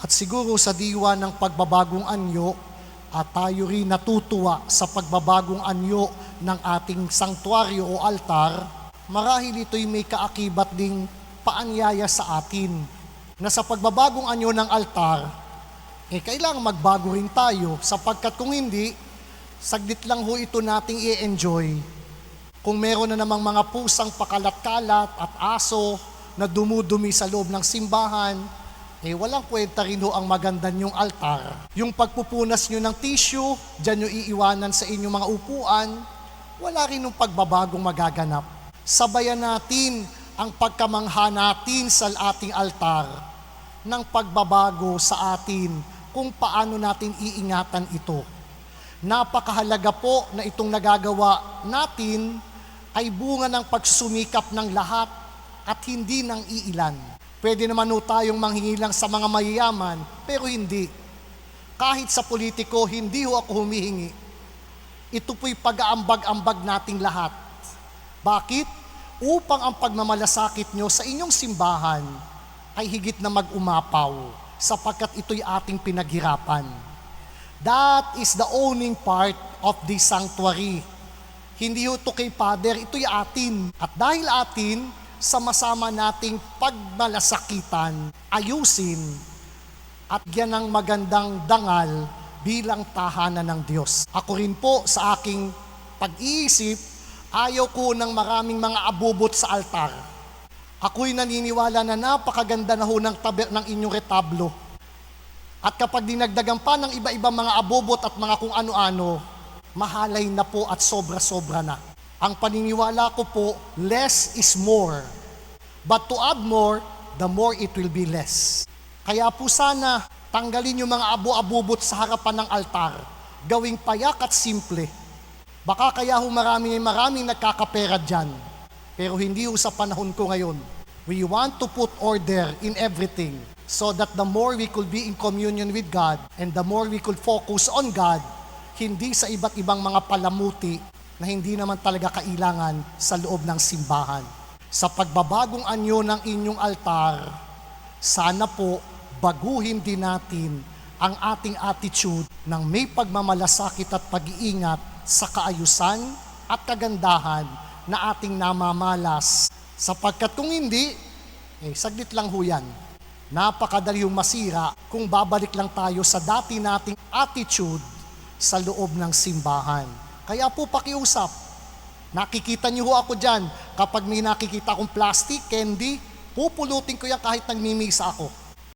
At siguro sa diwa ng pagbabagong anyo, at tayo rin natutuwa sa pagbabagong anyo ng ating sanktuaryo o altar, marahil ito'y may kaakibat ding paanyaya sa atin na sa pagbabagong anyo ng altar, kailangan magbago rin tayo sapagkat kung hindi, saglit lang ho ito nating i-enjoy. Kung meron na namang mga pusang pakalat-kalat at aso na dumudumi sa loob ng simbahan, walang kwenta rin ho ang maganda niyong altar. Yung pagpupunas niyo ng tissue, dyan niyo iiwanan sa inyong mga upuan, wala rin yung pagbabagong magaganap. Sabayan natin ang pagkamangha natin sa ating altar ng pagbabago sa atin kung paano natin iingatan ito. Napakahalaga po na itong nagagawa natin ay bunga ng pagsusumikap ng lahat at hindi ng iilan. Pwede naman ho tayong manghingi lang sa mga mayayaman, pero hindi. Kahit sa politiko, hindi ho ako humihingi. Ito po'y pag-aambag-ambag nating lahat. Bakit? Upang ang pagmamalasakit nyo sa inyong simbahan ay higit na mag-umapaw, sapagkat ito'y ating pinaghirapan. That is the owning part of this sanctuary. Hindi ho ito kay Father, ito'y atin. At dahil atin, sama-sama nating pagmalasakitan, ayusin, at yan ang magandang dangal bilang tahanan ng Diyos. Ako rin po sa aking pag-iisip, ayaw ko ng maraming mga abubot sa altar. Ako'y naniniwala na napakaganda na ho ng inyong retablo. At kapag dinagdagan pa ng iba-ibang mga abubot at mga kung ano-ano, mahalay na po at sobra-sobra na. Ang paniniwala ko po, less is more. But to add more, the more it will be less. Kaya po sana, tanggalin yung mga abo-abubot sa harapan ng altar. Gawing payak at simple. Baka kaya ho maraming nagkakapera dyan. Pero hindi ho sa panahon ko ngayon. We want to put order in everything so that the more we could be in communion with God and the more we could focus on God, hindi sa iba't ibang mga palamuti na hindi naman talaga kailangan sa loob ng simbahan. Sa pagbabagong anyo ng inyong altar, sana po baguhin din natin ang ating attitude ng may pagmamalasakit at pag-iingat sa kaayusan at kagandahan na ating namamalas. Sapagkat kung hindi, saglit lang ho yan. Napakadali yung masira kung babalik lang tayo sa dati nating attitude sa loob ng simbahan. Kaya po pakiusap, nakikita niyo ho ako dyan, kapag may nakikita akong plastic, candy, pupulutin ko yan kahit nagmimisa ako.